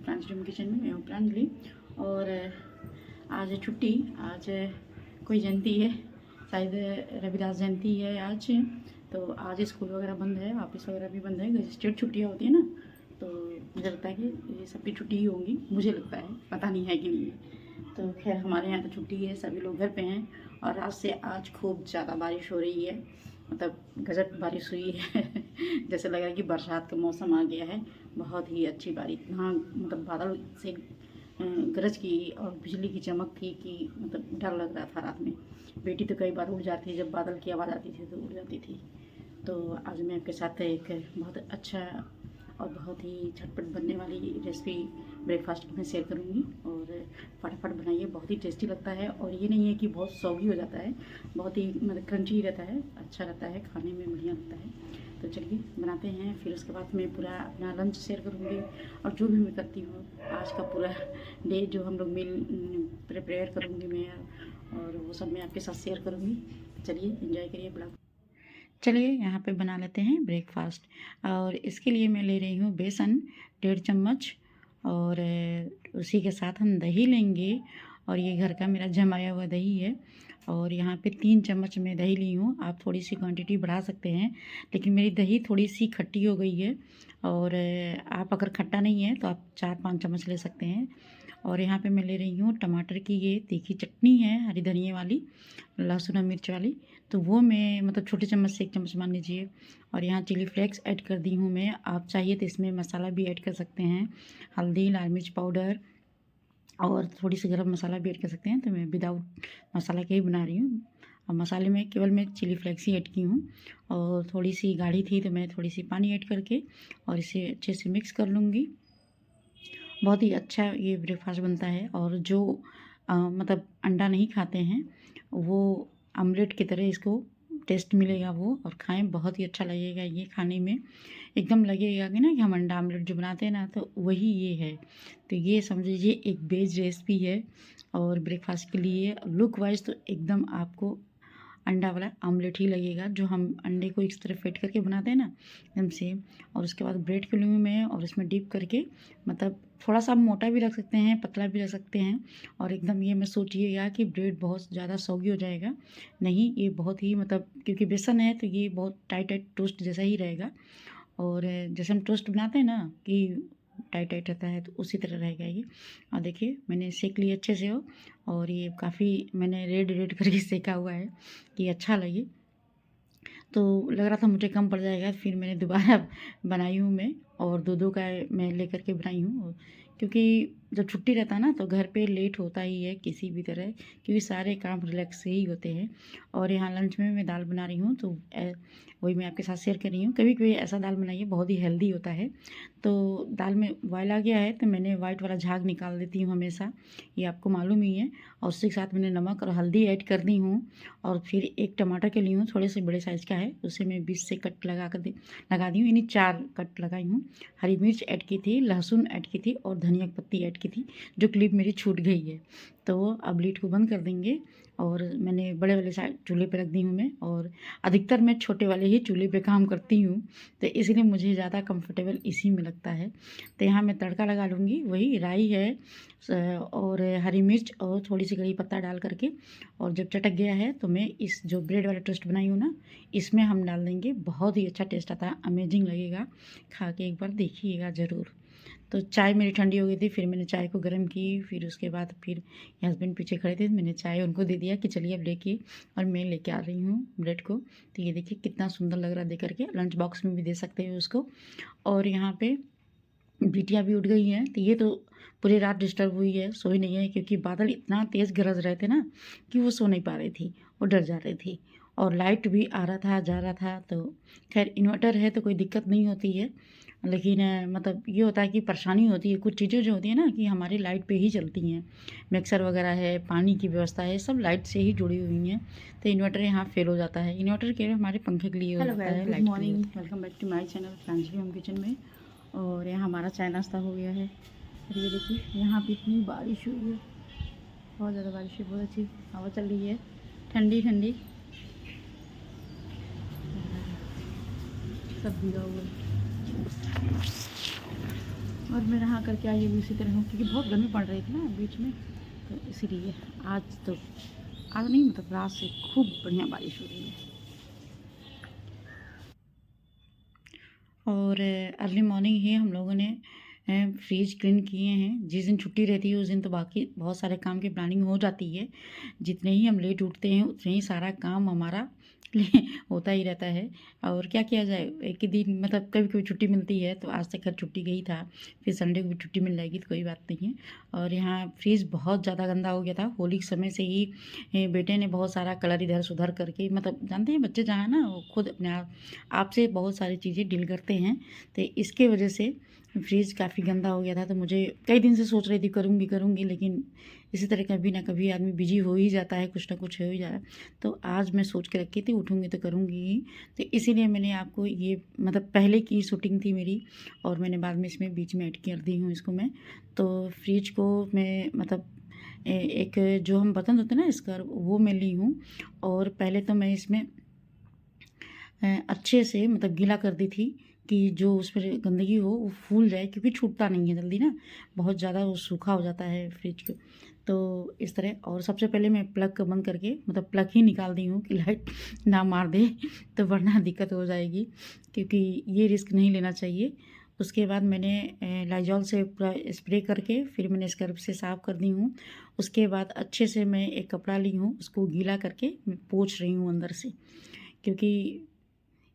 Friends dream kitchen में। मैं हूँ प्रांजलि और आज है छुट्टी। आज कोई जयंती है, शायद रविदास जयंती है आज। तो आज स्कूल वगैरह बंद है, ऑफिस वगैरह भी बंद है। स्टेट छुट्टियाँ होती है ना, तो मुझे लगता है कि ये सबकी छुट्टी ही होंगी, मुझे लगता है, पता नहीं है कि नहीं है। तो खैर हमारे यहाँ तो छुट्टी है, सभी लोग घर पे हैं। और रात से आज खूब ज़्यादा बारिश हो रही है, मतलब गजब बारिश हुई है जैसे लग रहा है कि बरसात का मौसम आ गया है। बहुत ही अच्छी बारिश, हाँ मतलब बादल से गरज की और बिजली की चमक थी कि मतलब डर लग रहा था रात में। बेटी तो कई बार उड़ जाती है, जब बादल की आवाज़ आती थी तो उड़ जाती थी। तो आज मैं आपके साथ एक बहुत अच्छा और बहुत ही झटपट बनने वाली रेसिपी ब्रेकफास्ट में शेयर करूंगी। और फटाफट बनाइए, बहुत ही टेस्टी लगता है। और ये नहीं है कि बहुत सॉगी हो जाता है, बहुत ही मतलब क्रंची रहता है, अच्छा रहता है, खाने में बढ़िया लगता है। तो चलिए बनाते हैं। फिर उसके बाद मैं पूरा अपना लंच शेयर करूँगी और जो भी मैं करती हूँ आज का पूरा डे, जो हम लोग मील प्रिपेयर करूँगी मैं, और वो सब मैं आपके साथ शेयर करूँगी। चलिए एंजॉय करिए ब्लॉग। चलिए यहाँ पे बना लेते हैं ब्रेकफास्ट। और इसके लिए मैं ले रही हूँ बेसन 1.5 चम्मच, और उसी के साथ हम दही लेंगे। और ये घर का मेरा जमाया हुआ दही है। और यहाँ पे 3 चम्मच मैं दही ली हूँ। आप थोड़ी सी क्वांटिटी बढ़ा सकते हैं, लेकिन मेरी दही थोड़ी सी खट्टी हो गई है। और आप अगर खट्टा नहीं है तो आप 4-5 चम्मच ले सकते हैं। और यहाँ पे मैं ले रही हूँ टमाटर की ये तीखी चटनी है, हरी धनिया वाली, लहसुन और मिर्च वाली। तो वो मैं मतलब छोटे चम्मच से 1 चम्मच मान लीजिए। और यहाँ चिली फ्लेक्स ऐड कर दी हूँ मैं। आप चाहिए तो इसमें मसाला भी ऐड कर सकते हैं, हल्दी, लाल मिर्च पाउडर और थोड़ी सी गरम मसाला भी ऐड कर सकते हैं। तो मैं विदाउट मसाला के ही बना रही हूँ। और मसाले में केवल मैं चिली फ्लेक्स ही ऐड की हूँ। और थोड़ी सी गाढ़ी थी तो मैं थोड़ी सी पानी ऐड करके और इसे अच्छे से मिक्स कर लूँगी। बहुत ही अच्छा ये ब्रेकफास्ट बनता है। और जो मतलब अंडा नहीं खाते हैं वो ऑमलेट की तरह इसको टेस्ट मिलेगा वो, और खाएं बहुत ही अच्छा लगेगा ये खाने में। एकदम लगेगा कि ना कि हम अंडा ऑमलेट जो बनाते हैं ना, तो वही ये है। तो ये समझ लीजिए एक बेज रेसिपी है। और ब्रेकफास्ट के लिए लुक वाइज तो एकदम आपको अंडा वाला ऑमलेट ही लगेगा, जो हम अंडे को इस तरह फेंट करके बनाते हैं ना, एकदम सेम। और उसके बाद ब्रेड के लूँगी मैं और इसमें डिप करके, मतलब थोड़ा सा मोटा भी रख सकते हैं, पतला भी रख सकते हैं। और एकदम ये मत सोचिएगा कि ब्रेड बहुत ज़्यादा सॉगी हो जाएगा, नहीं, ये बहुत ही मतलब क्योंकि बेसन है तो ये बहुत टाइट टाइट टोस्ट जैसा ही रहेगा। और जैसे हम टोस्ट बनाते हैं ना कि टाइट टाइट रहता है, तो उसी तरह रहेगा ये। और देखिए मैंने सेक लिया अच्छे से हो। और ये काफ़ी मैंने रेड रेड करके सेका हुआ है कि अच्छा लगे। तो लग रहा था मुझे कम पड़ जाएगा, फिर मैंने दोबारा बनाई हूँ मैं। और दो का मैं लेकर के बनाई हूँ, क्योंकि जब छुट्टी रहता है ना तो घर पे लेट होता ही है किसी भी तरह, क्योंकि सारे काम रिलैक्स से ही होते हैं। और यहाँ लंच में मैं दाल बना रही हूँ, तो वही मैं आपके साथ शेयर कर रही हूँ। कभी कभी ऐसा दाल बनाइए, बहुत ही हेल्दी होता है। तो दाल में बॉयल आ गया है तो मैंने वाइट वाला झाग निकाल देती हूँ हमेशा, ये आपको मालूम ही है। और उसी के साथ मैंने नमक और हल्दी ऐड कर दी हूँ। और फिर एक टमाटर के ली हूँ, थोड़े से बड़े साइज़ का है, उसे मैं 20 से कट लगा दी हूँ, यानी 4 कट लगाई हूँ। हरी मिर्च ऐड की थी, लहसुन ऐड की थी और धनिया की पत्ती ऐड की थी, जो क्लिप मेरी छूट गई है। तो अब लीड को बंद कर देंगे। और मैंने बड़े वाले साइड चूल्हे पे रख दी हूँ मैं, और अधिकतर मैं छोटे वाले ही चूल्हे पे काम करती हूँ, तो इसलिए मुझे ज़्यादा कंफर्टेबल इसी में लगता है। तो यहाँ मैं तड़का लगा लूँगी, वही राई है और हरी मिर्च और थोड़ी सी कड़ी पत्ता डाल करके। और जब चटक गया है तो मैं इस जो ब्रेड वाला टोस्ट बनाई हूँ ना, इसमें हम डाल देंगे। बहुत ही अच्छा टेस्ट आता है, अमेजिंग लगेगा, खा के एक बार देखिएगा ज़रूर। तो चाय मेरी ठंडी हो गई थी, फिर मैंने चाय को गर्म की। फिर उसके बाद फिर हस्बैंड पीछे खड़े थे, मैंने चाय उनको दे दिया कि चलिए अब लेके, और मैं लेके आ रही हूँ ब्रेड को। तो ये देखिए कितना सुंदर लग रहा है, दे करके लंच बॉक्स में भी दे सकते हैं उसको। और यहाँ पे बिटिया भी उठ गई हैं, तो ये तो पूरी रात डिस्टर्ब हुई है, सोई नहीं है, क्योंकि बादल इतना तेज़ गरज रहे थे ना कि वो सो नहीं पा रही थी, वो डर जा रही थी। और लाइट भी आ रहा था जा रहा था। तो खैर इन्वर्टर है तो कोई दिक्कत नहीं होती है, लेकिन मतलब ये होता है कि परेशानी होती है। कुछ चीज़ें जो होती है ना कि हमारी लाइट पे ही चलती हैं, मिक्सर वगैरह है, पानी की व्यवस्था है, सब लाइट से ही जुड़ी हुई हैं। तो इन्वर्टर यहाँ फेल हो जाता है, इन्वर्टर केवल हमारे पंखे के लिए होता है, light. Good morning, welcome back to my channel friends home kitchen में। और यहाँ हमारा चाय नाश्ता हो गया है। और ये देखिए यहाँ पे इतनी बारिश हुई है, बहुत ज़्यादा बारिश है, बहुत अच्छी हवा चल रही है, ठंडी ठंडी, सब भीगा हुआ है। और मैं नहा करके आई भी इसी तरह हूँ, क्योंकि बहुत गर्मी पड़ रही थी ना बीच में, तो इसीलिए आज नहीं, मतलब रात से खूब बढ़िया बारिश हो रही है। और अर्ली मॉर्निंग ही हम लोगों ने फ्रिज क्लीन किए हैं। जिस दिन छुट्टी रहती है उस दिन तो बाकी बहुत सारे काम की प्लानिंग हो जाती है। जितने ही हम लेट उठते हैं उतने ही सारा काम हमारा होता ही रहता है। और क्या किया जाए, एक ही दिन मतलब कभी कभी छुट्टी मिलती है, तो आज तक खैर छुट्टी गई था, फिर संडे को भी छुट्टी मिल जाएगी तो कोई बात नहीं है। और यहाँ फ्रिज बहुत ज़्यादा गंदा हो गया था। होली के समय से ही बेटे ने बहुत सारा कलर इधर सुधर करके, मतलब जानते हैं बच्चे जहाँ ना वो खुद अपने आप से बहुत सारी चीज़ें डील करते हैं, तो इसके वजह से फ्रिज काफ़ी गंदा हो गया था। तो मुझे कई दिन से सोच रही थी करूँगी, लेकिन इसी तरह कभी ना कभी आदमी बिजी हो ही जाता है, कुछ ना कुछ हो ही जा रहा है। तो आज मैं सोच के रखी थी उठूँगी तो करूँगी ही, तो इसीलिए मैंने आपको ये मतलब पहले की शूटिंग थी मेरी, और मैंने बाद में इसमें बीच में ऐड कर दी हूँ इसको मैं। तो फ्रिज को मैं मतलब एक जो हम बर्तन होते हैं ना स्क्रब, वो मैं ली हूँ। और पहले तो मैं इसमें अच्छे से मतलब गीला कर दी थी कि जो उस पर गंदगी हो वो फूल जाए, क्योंकि छूटता नहीं है जल्दी ना, बहुत ज़्यादा वो सूखा हो जाता है फ्रिज को। तो इस तरह, और सबसे पहले मैं प्लग को बंद करके मतलब प्लग ही निकाल दी हूँ कि लाइट ना मार दे तो वरना दिक्कत हो जाएगी, क्योंकि ये रिस्क नहीं लेना चाहिए। उसके बाद मैंने लाइजॉल से पूरा स्प्रे करके फिर मैंने स्क्रब से साफ़ कर दी हूँ। उसके बाद अच्छे से मैं एक कपड़ा ली हूँ, उसको गीला करके मैं पोंछ रही हूँ अंदर से, क्योंकि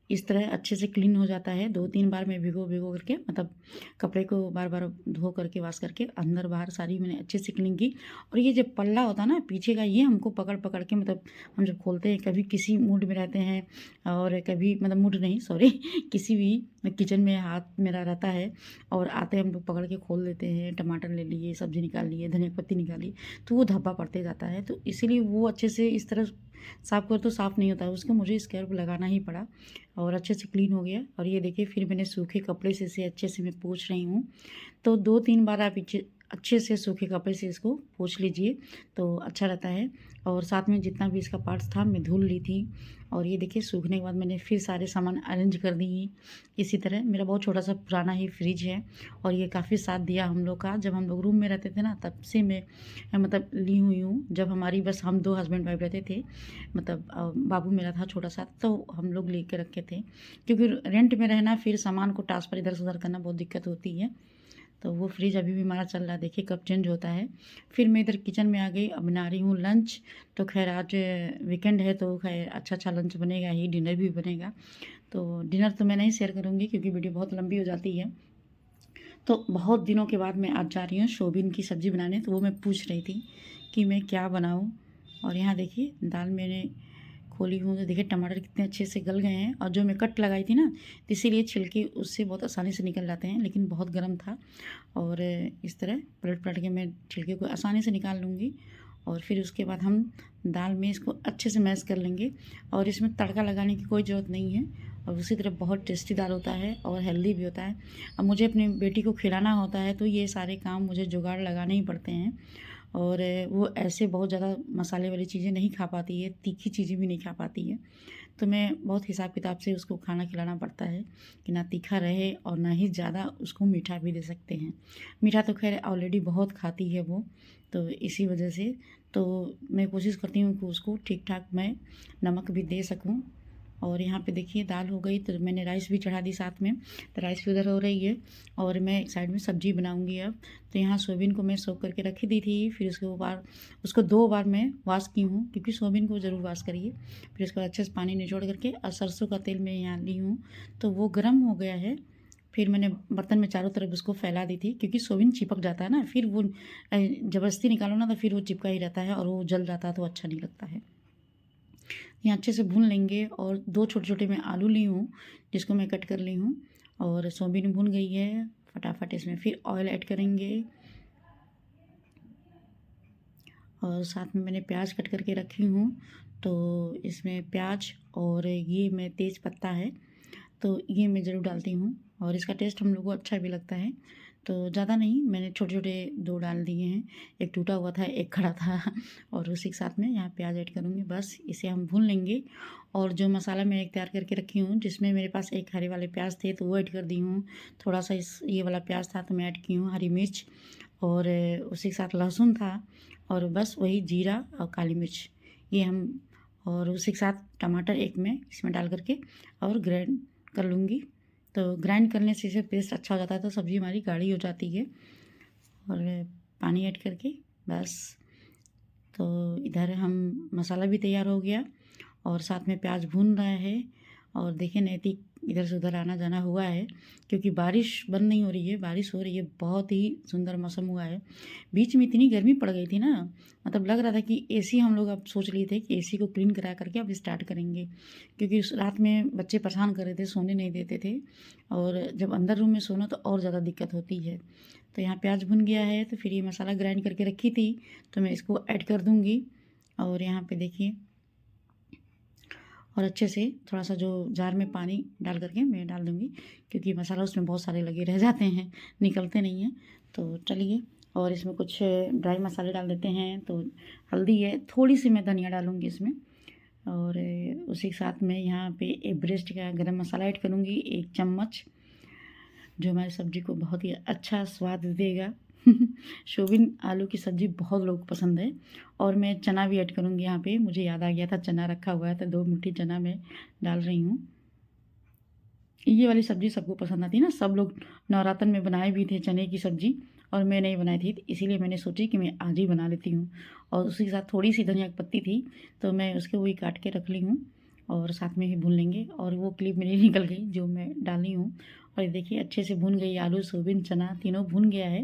इस तरह अच्छे से क्लीन हो जाता है। 2-3 बार मैं भिगो करके मतलब कपड़े को बार-बार धो करके वॉश करके अंदर बाहर सारी मैंने अच्छे से क्लीन की। और ये जो पल्ला होता है ना पीछे का, ये हमको पकड़ के मतलब हम जब खोलते हैं, कभी किसी मूड में रहते हैं और कभी मतलब मूड नहीं सॉरी किसी भी किचन में हाथ मेरा रहता है और आते हम लोग पकड़ के खोल देते हैं, टमाटर ले लिए, सब्ज़ी निकाल लिए, धनिया पत्ती निकाली, तो वो धब्बा पड़ते जाता है। तो इसीलिए वो अच्छे से इस तरह साफ़ करो तो साफ़ नहीं होता है, उसको मुझे स्क्रब लगाना ही पड़ा और अच्छे से क्लीन हो गया। और ये देखिए फिर मैंने सूखे कपड़े से इसे अच्छे से मैं पोंछ रही हूँ। तो 2-3 बार आप अच्छे से सूखे कपड़े से इसको पोंछ लीजिए तो अच्छा रहता है। और साथ में जितना भी इसका पार्ट्स था मैं धुल ली थी। और ये देखिए सूखने के बाद मैंने फिर सारे सामान अरेंज कर दिए। इसी तरह मेरा बहुत छोटा सा पुराना ही फ्रिज है और ये काफ़ी साथ दिया हम लोग का। जब हम लोग रूम में रहते थे ना तब से मैं मतलब ली हुई हूँ। जब हमारी बस हम 2 हस्बैंड वाइफ रहते थे, मतलब बाबू मेरा था छोटा सा, तो हम लोग लेके रखे थे, क्योंकि रेंट में रहना फिर सामान को ट्रांसफ़र इधर से उधर करना बहुत दिक्कत होती है। तो वो फ्रिज अभी भी हमारा चल रहा है, देखिए कब चेंज होता है। फिर मैं इधर किचन में आ गई, अब बना रही हूँ लंच। तो खैर आज वीकेंड है तो खैर अच्छा लंच बनेगा ही, डिनर भी बनेगा। तो डिनर तो मैं नहीं शेयर करूँगी क्योंकि वीडियो बहुत लंबी हो जाती है। तो बहुत दिनों के बाद मैं आज जा रही हूँ सोयाबीन की सब्ज़ी बनाने, तो वो मैं पूछ रही थी कि मैं क्या बनाऊँ। और यहाँ देखिए दाल मैंने खोली हूँ तो देखिए टमाटर कितने अच्छे से गल गए हैं। और जो मैं कट लगाई थी ना, तो इसीलिए छिलके उससे बहुत आसानी से निकल जाते हैं, लेकिन बहुत गर्म था। और इस तरह पलट के मैं छिलके को आसानी से निकाल लूँगी। और फिर उसके बाद हम दाल में इसको अच्छे से मैश कर लेंगे। और इसमें तड़का लगाने की कोई ज़रूरत नहीं है, और उसी तरह बहुत टेस्टी दाल होता है और हेल्दी भी होता है। अब मुझे अपनी बेटी को खिलाना होता है तो ये सारे काम मुझे जुगाड़ लगाने ही पड़ते हैं। और वो ऐसे बहुत ज़्यादा मसाले वाली चीज़ें नहीं खा पाती है, तीखी चीज़ें भी नहीं खा पाती है। तो मैं बहुत हिसाब किताब से उसको खाना खिलाना पड़ता है कि ना तीखा रहे और ना ही ज़्यादा उसको मीठा भी दे सकते हैं। मीठा तो खैर ऑलरेडी बहुत खाती है वो, तो इसी वजह से तो मैं कोशिश करती हूँ कि उसको ठीक ठाक मैं नमक भी दे सकूँ। और यहाँ पे देखिए दाल हो गई तो मैंने राइस भी चढ़ा दी साथ में, तो राइस भी उधर हो रही है। और मैं एक साइड में सब्जी बनाऊंगी अब। तो यहाँ सोयाबीन को मैं सोख करके रखी दी थी, फिर उसको 2 बार मैं वॉश की हूँ, क्योंकि सोयाबीन को ज़रूर वॉश करिए। फिर उसके बाद अच्छे से पानी निचोड़ करके और सरसों का तेल मैं यहाँ ली हूँ, तो वो गर्म हो गया है। फिर मैंने बर्तन में चारों तरफ उसको फैला दी थी, क्योंकि सोयाबीन चिपक जाता है ना, फिर वो ज़बरदस्ती निकालो ना तो फिर वो चिपका ही रहता है और वो जल जाता है तो अच्छा नहीं लगता है। यहाँ अच्छे से भून लेंगे। और 2 छोटे-छोटे मैं आलू ली हूँ जिसको मैं कट कर ली हूँ। और सोयाबीन भून गई है, फटाफट इसमें फिर ऑयल ऐड करेंगे। और साथ में मैंने प्याज कट करके रखी हूँ, तो इसमें प्याज और ये मैं तेज़ पत्ता है तो ये मैं ज़रूर डालती हूँ और इसका टेस्ट हम लोग को अच्छा भी लगता है। तो ज़्यादा नहीं, मैंने छोटे छोटे 2 डाल दिए हैं, एक टूटा हुआ था, एक खड़ा था और उसी के साथ में यहाँ प्याज ऐड करूँगी। बस इसे हम भून लेंगे। और जो मसाला मैं एक तैयार करके रखी हूँ, जिसमें मेरे पास एक हरे वाले प्याज थे तो वो ऐड कर दी हूँ, थोड़ा सा ये वाला प्याज था तो मैं ऐड की हूँ हरी मिर्च, और उसी के साथ लहसुन था, और बस वही जीरा और काली मिर्च ये हम, और उसी के साथ टमाटर एक मैं इसमें डाल करके और ग्राइंड कर लूँगी। तो ग्राइंड करने से इसे पेस्ट अच्छा हो जाता है, तो सब्ज़ी हमारी गाढ़ी हो जाती है। और पानी ऐड करके बस, तो इधर हम मसाला भी तैयार हो गया और साथ में प्याज भून रहा है। और देखिए नैतिक इधर से उधर आना जाना हुआ है, क्योंकि बारिश बंद नहीं हो रही है, बारिश हो रही है, बहुत ही सुंदर मौसम हुआ है। बीच में इतनी गर्मी पड़ गई थी ना, मतलब लग रहा था कि एसी हम लोग अब सोच लिए थे कि एसी को क्लीन करा करके अब स्टार्ट करेंगे, क्योंकि उस रात में बच्चे परेशान कर रहे थे, सोने नहीं देते थे, और जब अंदर रूम में सोना तो और ज़्यादा दिक्कत होती है। तो यहाँ प्याज भुन गया है, तो फिर ये मसाला ग्राइंड करके रखी थी तो मैं इसको ऐड कर दूँगी। और यहाँ पे देखिए, और अच्छे से थोड़ा सा जो जार में पानी डाल करके मैं डाल दूँगी, क्योंकि मसाला उसमें बहुत सारे लगे रह जाते हैं, निकलते नहीं हैं। तो चलिए, और इसमें कुछ ड्राई मसाले डाल देते हैं। तो हल्दी है, थोड़ी सी मैं धनिया डालूँगी इसमें, और उसी के साथ में यहाँ पे एवरेस्ट का गरम मसाला ऐड करूँगी 1 चम्मच, जो हमारी सब्ज़ी को बहुत ही अच्छा स्वाद देगा। शोबिन आलू की सब्ज़ी बहुत लोगों को पसंद है। और मैं चना भी ऐड करूँगी यहाँ पे, मुझे याद आ गया था चना रखा हुआ है तो 2 मुट्ठी चना मैं डाल रही हूँ। ये वाली सब्ज़ी सबको पसंद आती है ना, सब लोग नवरात्र में बनाए भी थे चने की सब्ज़ी, और मैं नहीं बनाई थी, इसीलिए मैंने सोची कि मैं आज ही बना लेती हूँ। और उसी के साथ थोड़ी सी धनिया की पत्ती थी तो मैं उसके वही काट के रख ली हूँ, और साथ में ही भून लेंगे। और वो क्लिप मेरी निकल गई जो मैं डाली हूँ। और ये देखिए अच्छे से भून गई, आलू सोयाबीन चना तीनों भून गया है।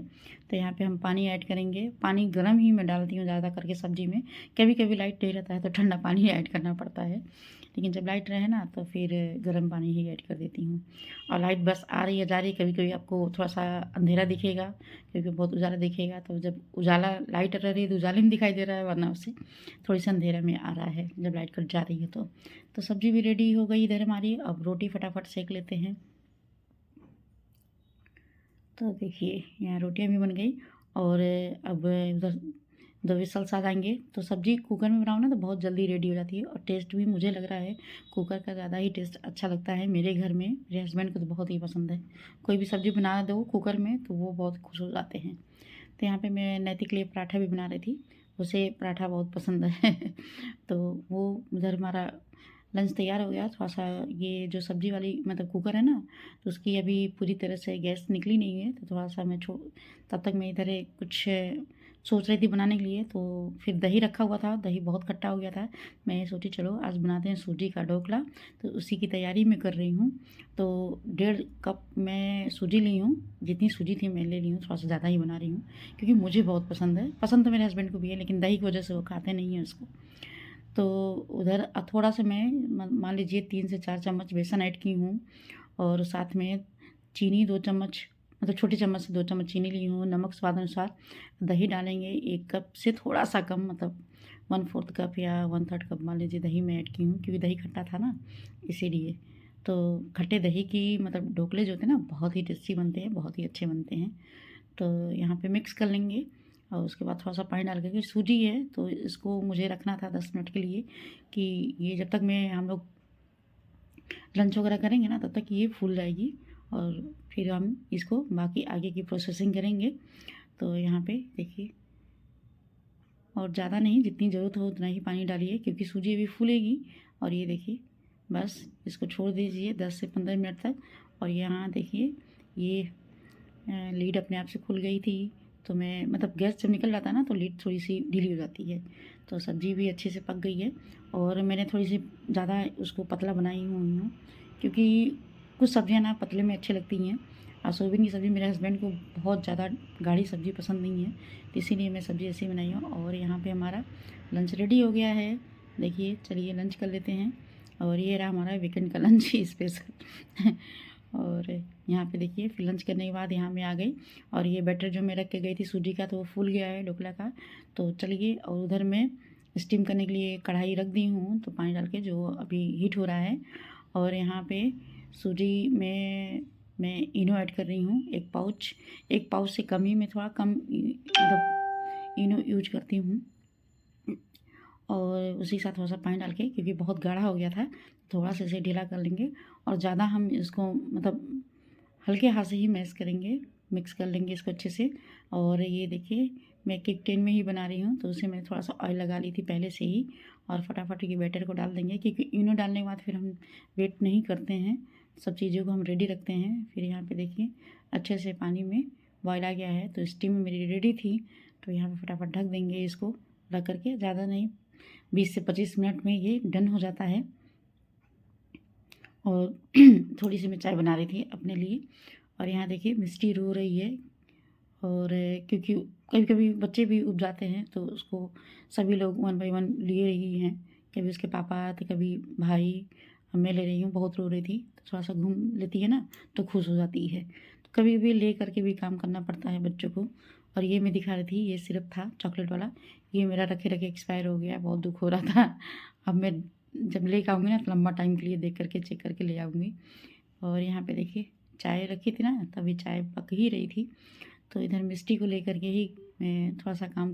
तो यहाँ पे हम पानी ऐड करेंगे, पानी गर्म ही मैं डालती हूँ ज़्यादा करके सब्ज़ी में, कभी कभी लाइट नहीं रहता है तो ठंडा पानी ऐड करना पड़ता है, लेकिन जब लाइट रहे ना तो फिर गर्म पानी ही ऐड कर देती हूँ। और लाइट बस आ रही है जा रही है, कभी कभी आपको थोड़ा सा अंधेरा दिखेगा, क्योंकि बहुत उजाला दिखेगा, तो जब उजाला लाइट रह रही है तो उजाले में दिखाई दे रहा है, वरना उससे थोड़ी सी अंधेरा में आ रहा है जब लाइट कट जा रही है। तो सब्ज़ी भी रेडी हो गई इधर हमारी। अब रोटी फटाफट सेक लेते हैं। तो देखिए यहाँ रोटियाँ भी बन गई, और अब उधर 2 विसल आ जाएंगे। तो सब्ज़ी कुकर में बनाओ ना तो बहुत जल्दी रेडी हो जाती है, और टेस्ट भी मुझे लग रहा है कुकर का ज़्यादा ही टेस्ट अच्छा लगता है मेरे घर में, मेरे हस्बैंड को तो बहुत ही पसंद है। कोई भी सब्ज़ी बना दो कुकर में तो वो बहुत खुश हो जाते हैं। तो यहाँ पे मैं नैतिक के लिए पराठा भी बना रही थी, उसे पराठा बहुत पसंद है। तो वो उधर हमारा लंच तैयार हो गया। थोड़ा सा ये जो सब्ज़ी वाली मतलब कुकर है ना, तो उसकी अभी पूरी तरह से गैस निकली नहीं है, तो थोड़ा सा मैं तब तक मैं इधर कुछ सोच रही थी बनाने के लिए। तो फिर दही रखा हुआ था, दही बहुत खट्टा हो गया था, मैं सोची चलो आज बनाते हैं सूजी का ढोकला, तो उसी की तैयारी मैं कर रही हूँ। तो 1.5 कप मैं सूजी ली हूँ, जितनी सूजी थी मैं ले ली हूँ, थोड़ा सा ज़्यादा ही बना रही हूँ, क्योंकि मुझे बहुत पसंद है, पसंद तो मेरे हस्बैंड को भी है, लेकिन दही की वजह से वो खाते नहीं हैं उसको। तो उधर थोड़ा सा मैं मान लीजिए 3 से 4 चम्मच बेसन ऐड की हूँ, और साथ में चीनी 2 चम्मच, मतलब छोटी चम्मच से 2 चम्मच चीनी ली हूँ, नमक स्वाद अनुसार, दही डालेंगे 1 कप से थोड़ा सा कम, मतलब 1/4 कप या 1/3 कप मान लीजिए दही मैं ऐड की हूँ, क्योंकि दही खट्टा था ना इसीलिए। तो खट्टे दही की मतलब ढोकले जो होते हैं ना बहुत ही टेस्टी बनते हैं, बहुत ही अच्छे बनते हैं। तो यहाँ पे मिक्स कर लेंगे, और उसके बाद थोड़ा सा पानी डाल करके, सूजी है तो इसको मुझे रखना था 10 मिनट के लिए, कि ये जब तक मैं हम लोग लंच वगैरह करेंगे ना तब तक ये फूल जाएगी, और फिर हम इसको बाकी आगे की प्रोसेसिंग करेंगे। तो यहाँ पे देखिए, और ज़्यादा नहीं, जितनी ज़रूरत हो उतना ही पानी डालिए, क्योंकि सूजी अभी फूलेगी। और ये देखिए बस इसको छोड़ दीजिए 10 से 15 मिनट तक। और यहाँ देखिए ये लीड अपने आप से खुल गई थी, तो मैं मतलब गैस जब निकल जाता है ना तो लीड थोड़ी सी ढीली हो जाती है। तो सब्ज़ी भी अच्छे से पक गई है, और मैंने थोड़ी सी ज़्यादा उसको पतला बनाई हुई हूँ, क्योंकि कुछ सब्ज़ियाँ ना पतले में अच्छी लगती हैं, और सोयाबीन की सब्ज़ी मेरे हस्बैंड को बहुत ज़्यादा गाढ़ी सब्ज़ी पसंद नहीं है, तो इसीलिए मैं सब्ज़ी ऐसी बनाई हूँ। और यहाँ पे हमारा लंच रेडी हो गया है। देखिए चलिए लंच कर लेते हैं, और ये रहा हमारा वीकेंड का लंच स्पेशल। और यहाँ पे देखिए फिर लंच करने के बाद यहाँ मैं आ गई, और ये बैटर जो मैं रख के गई थी सूजी का तो वो फूल गया है ढोकला का। तो चलिए, और उधर मैं स्टीम करने के लिए कढ़ाई रख दी हूँ, तो पानी डाल के जो अभी हीट हो रहा है। और यहाँ पे सूजी में मैं इनो ऐड कर रही हूँ, एक पाउच से कम ही, मैं थोड़ा कम मतलब इनो यूज करती हूँ। और उसी के साथ थोड़ा सा पानी डाल के, क्योंकि बहुत गाढ़ा हो गया था, थोड़ा सा इसे ढीला कर लेंगे। और ज़्यादा हम इसको मतलब हल्के हाथ से ही मैश करेंगे, मिक्स कर लेंगे इसको अच्छे से। और ये देखिए मैं केक टिन में ही बना रही हूँ, तो उसे मैंने थोड़ा सा ऑयल लगा ली थी पहले से ही। और फटाफट ये बैटर को डाल देंगे, क्योंकि इनो डालने के बाद फिर हम वेट नहीं करते हैं, सब चीज़ों को हम रेडी रखते हैं। फिर यहाँ पे देखिए अच्छे से पानी में बॉयल आ गया है, तो स्टीम मेरी रेडी थी। तो यहाँ पे फटाफट ढक देंगे इसको, रख करके, ज़्यादा नहीं 20 से 25 मिनट में ये डन हो जाता है। और थोड़ी सी मैं चाय बना रही थी अपने लिए। और यहाँ देखिए मिष्टी रो रही है, और क्योंकि कभी कभी बच्चे भी उब जाते हैं, तो उसको सभी लोग 1 बाय 1 लिए ही हैं। कभी उसके पापा, तो कभी भाई, मैं ले रही हूँ। बहुत रो रही थी, तो थोड़ा सा घूम लेती है ना, तो खुश हो जाती है। तो कभी भी ले करके भी काम करना पड़ता है बच्चों को। और ये मैं दिखा रही थी, ये सिरप था चॉकलेट वाला, ये मेरा रखे रखे एक्सपायर हो गया, बहुत दुख हो रहा था। अब मैं जब ले आऊँगी ना, तो लंबा टाइम के लिए देख करके चेक करके ले आऊँगी। और यहाँ पे देखिए चाय रखी थी ना, तभी चाय पक ही रही थी। तो इधर मिष्टी को लेकर के ही मैं थोड़ा सा काम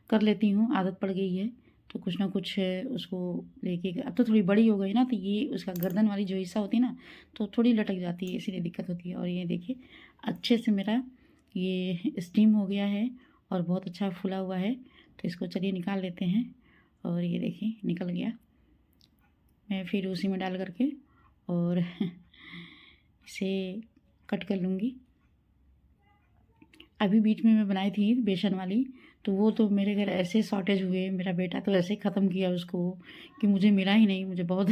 कर लेती हूँ, आदत पड़ गई है। तो कुछ ना कुछ उसको लेके, अब तो थोड़ी बड़ी हो गई ना, तो ये उसका गर्दन वाली जो हिस्सा होती है ना, तो थोड़ी लटक जाती है, इसीलिए दिक्कत होती है। और ये देखिए अच्छे से मेरा ये स्टीम हो गया है, और बहुत अच्छा फूला हुआ है। तो इसको चलिए निकाल लेते हैं। और ये देखिए निकल गया। मैं फिर उसी में डाल करके और इसे कट कर लूँगी। अभी बीच में मैं बनाई थी बेसन वाली, तो वो तो मेरे घर ऐसे शॉर्टेज हुए, मेरा बेटा तो ऐसे ख़त्म किया उसको कि मुझे मिला ही नहीं, मुझे बहुत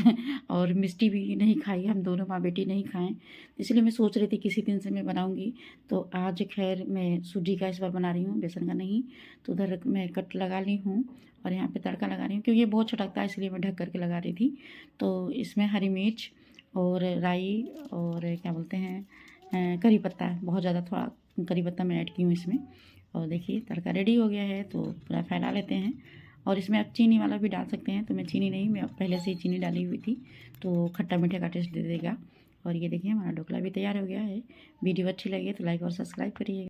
और मिष्टी भी नहीं खाई, हम दोनों माँ बेटी नहीं खाएं। इसलिए मैं सोच रही थी किसी दिन से मैं बनाऊंगी। तो आज खैर मैं सूजी का इस बार बना रही हूँ, बेसन का नहीं। तो उधर मैं कट लगा ली हूँ, और यहाँ पे तड़का लगा रही हूँ, क्योंकि ये बहुत छटकता है, इसलिए मैं ढक करके लगा रही थी। तो इसमें हरी मिर्च और राई और क्या बोलते हैं करी पत्ता, बहुत ज़्यादा थोड़ा करी पत्ता मैं ऐड की हूँ इसमें। और देखिए तड़का रेडी हो गया है, तो पूरा फैला लेते हैं। और इसमें आप चीनी वाला भी डाल सकते हैं, तो मैं चीनी नहीं, मैं पहले से ही चीनी डाली हुई थी, तो खट्टा मीठे का टेस्ट दे देगा। और ये देखिए हमारा ढोकला भी तैयार हो गया है। वीडियो अच्छी लगी तो लाइक और सब्सक्राइब करिएगा।